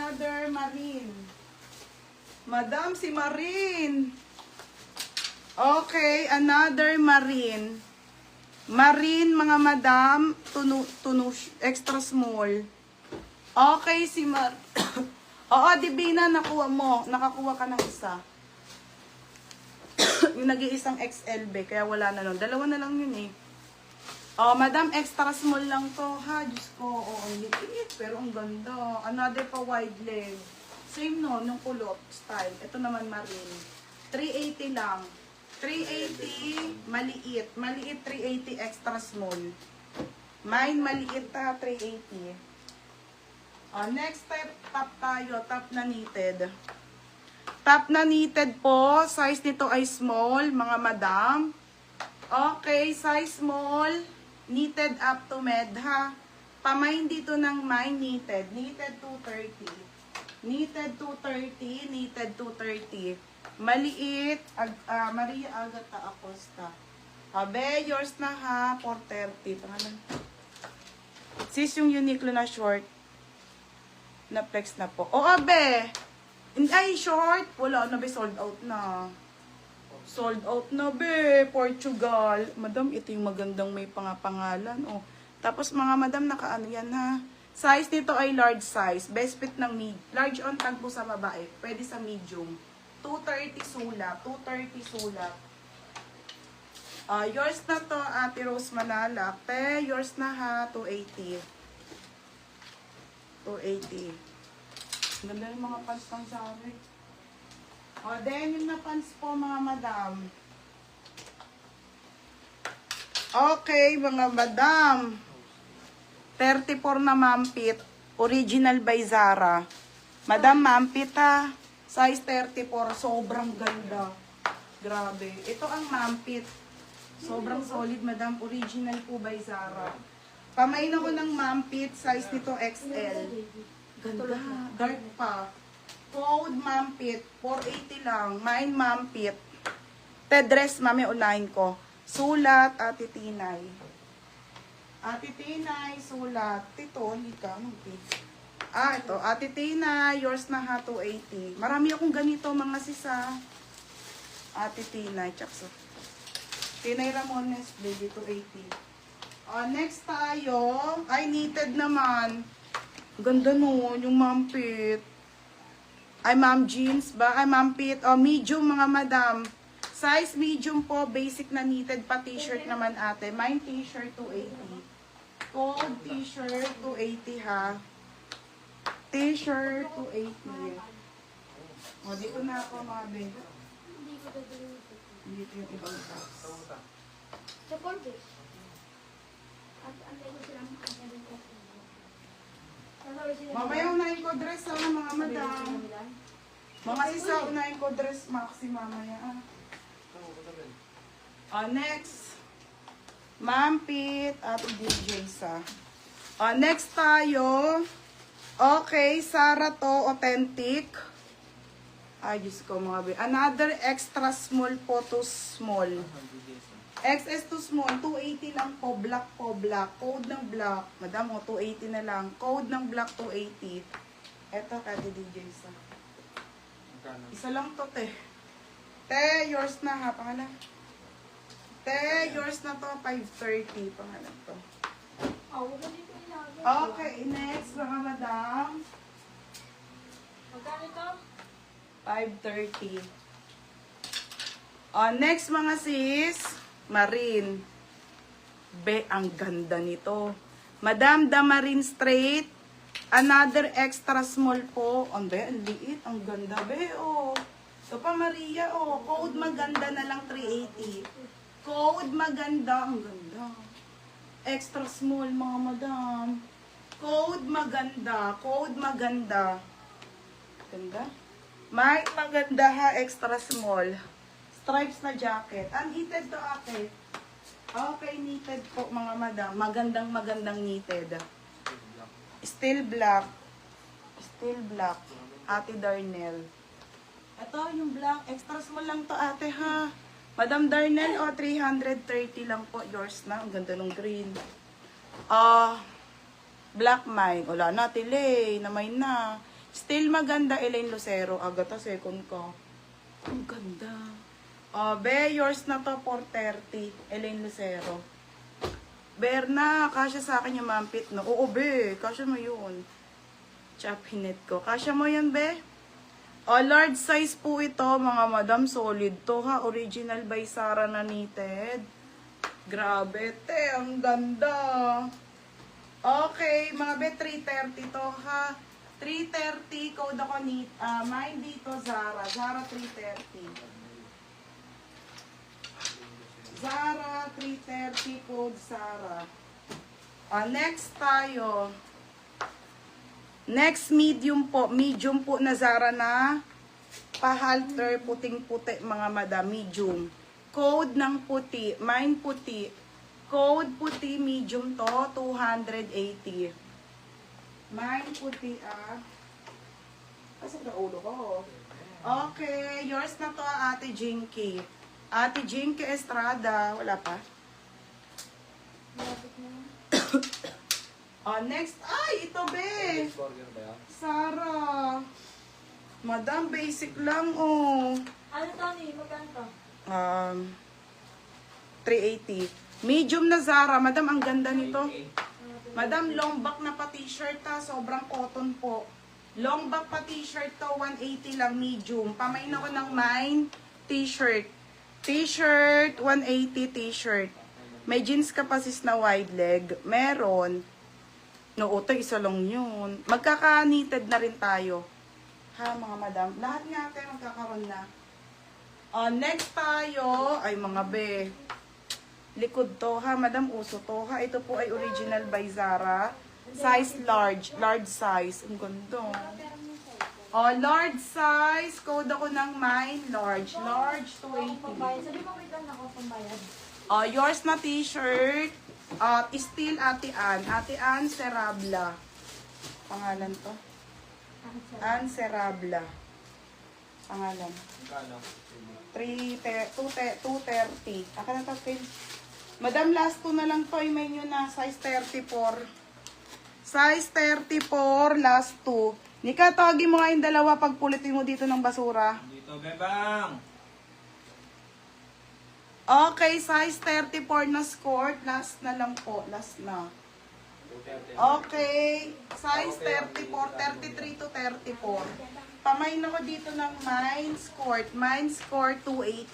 another marine. Madam, si marine. Okay, another marine. Marine, mga madam, extra small. Okay, si Oo, Divina, nakuha mo. Nakakuha ka ng isa. Yung nag-iisang XLB, kaya wala na nun. Dalawa na lang yun eh. Oh, madam, extra small lang to, ha? Diyos ko, oh, ang liit, pero ang ganda. Another pa wide leg. Same no, nung kulot style. Ito naman marine. 380 lang. 380, maliit. Maliit, 380, extra small. Mine, maliit ha, 380. Oh, next step, top tayo. Top na knitted. Top na knitted po. Size nito ay small, mga madam. Okay, size small. Knitted up to med, ha? Pamain dito ng mine knitted. Knitted 230. Knitted 230. Knitted 230. Maliit. Maria Agata Acosta. Abe, yours na ha. 430. Pangalan. Sis, yung Uniqlo na short. Na flex na po. O, abe. Ay, short. Wala na, be. Sold out na. Sold out na, be. Portugal. Madam, ito yung magandang may pangalan. Oh. Tapos, mga madam, nakaano yan, ha? Size nito ay large size. Best fit ng large on tag po sa babae. Pwede sa medium. 230 sulat. 230 sulat. Yours na to, Ate Rose Manala. Pe, yours na ha. 280. 280. Ganda yung mga pants pang sabi. O, denim na pants po, mga madam. Okay, mga madam. 34 na mampit. Original by Zara. Madam, mampit ha. Size 34. Sobrang ganda. Grabe. Ito ang mampit. Sobrang solid, madam. Original po by Zara. Pamain ako ng mampit. Size nito XL. Ganda. Dark pa. Code mampit. 480 lang. Mine mampit. Dress, mami, unahin ko. Sulat, Ate Tinay. Ate Tinay, sulat. Ito, hindi ka. Anong page? Ito. Ate Tinay, yours na ha, 280. Marami akong ganito, mga sisa. Ate Tinay, tsakso. Tinay Ramones, baby, 280. Next tayo. Ay, knitted naman. Ganda no, yung mampit. Ay, ma'am jeans ba? Ay, mampit. Medium, mga madam. Size medium po, basic na knitted pa t-shirt naman ate. Mine t-shirt 280. Cold t-shirt 280 ha. T-shirt 280. Dito na ako mga babe. Dito yung ibang box. Sa Corvus. At antay ko sila makakasin ko. Mamaya unahin ko dress ha, mga madam. Mga sisa unahin ko dress maxi mamaya. Next. Mampit at DJ sa. Next tayo. Okay, Sara to, authentic. Ay, Diyos ko mga baby. Another extra small po to small. XS to small, 280 lang po. Black po, black. Code ng black. Madam, 280 na lang. Code ng black, 280. Eto, kati DJ sa. Isa lang to, te. Te, yours na ha. Pangalan. Te, yours na to, 530. Pangalan to. Okay, next, mga madam. Magkano ito? 530. Next, mga sis. Marine. Be, ang ganda nito. Madam, the Marine Straight. Another extra small po. Be, ang liit. Ang ganda, be, oh. Ito pa, Maria, oh. Code maganda na lang, 380. Code maganda. Ang ganda. Extra small, mga madam. Code maganda. Code maganda. Ganda. May maganda ha, extra small. Stripes na jacket. Knitted to ate. Okay, knitted po mga madam. Magandang knitted. Still black. Still black. Ate Darnell. Ito yung black. Extra small lang to ate ha. Madam Darnell, 330 lang po. Yours na. Ang ganda ng green. Black mine. Wala na, tili. Namay na. Still maganda, Elaine Lucero. Agata, second ko. Ang ganda. Be, yours na to, 430. Elaine Lucero. Berna, kasya sa akin yung mampit, no? Oo, be, kasya mo yun. Chapinet ko. Kasya mo yan, be? Large size po ito, mga madam. Solid to, ha? Original by Sara na knitted. Grabe, te. Ang ganda. Okay, mga be, 330 to, ha? 330, code ako ni, mine dito, Zara. Zara 330. Zara 330, code Zara. Next tayo. Next, medium po. Medium po na Zara na pa-halter, puting-puti, mga madam. Medium. Code ng puti. Mine puti. Code puti, medium to, 280. Mine puti, kasi na ulo ko. Okay, yours na to, Ate Jinky. Ate Jinky Estrada. Wala pa? Malapit na. Next. Ay, ito, be. Sara. Madam, basic lang, oh. Ano, Tony? Magkano to? 380. Medium na Zara. Madam, ang ganda nito. Madam, long back na pa t-shirt, ha. Sobrang cotton po. Long back pa t-shirt to, 180 lang, medium. Pamain ako ng mine, t-shirt. T-shirt, 180 t-shirt. May jeans ka pa sis na wide leg. Meron. No, ito, isa lang yun. Magkaka-knitted na rin tayo. Ha, mga madam. Lahat nga tayo magkakaroon na. Next tayo, ay mga be. Likod to, ha. Madam, uso to, ha. Ito po ay original by Zara. Size large. Large size. Ang ganda. Large size. Code ako ng mine. Large. Large, 280. Pambayad. Sabi mo, wait lang ako, pambayad. Yours na t-shirt. Still Ate Ann. Ate Ann Serabla. Pangalan to? Ann Serabla. Pangalan. 230. Aka na to, Phil. Madam, last two na lang to. Yung menu na size 34. Size 34, last two. Nika, tawagin mo nga yung dalawa pag pulitin mo dito ng basura. Dito, bebang! Okay, size 34 na skirt. Last na lang po. Last na. Okay. Size 34, 33 to 34. Pamain ako dito ng mine skirt. Mine skirt 280.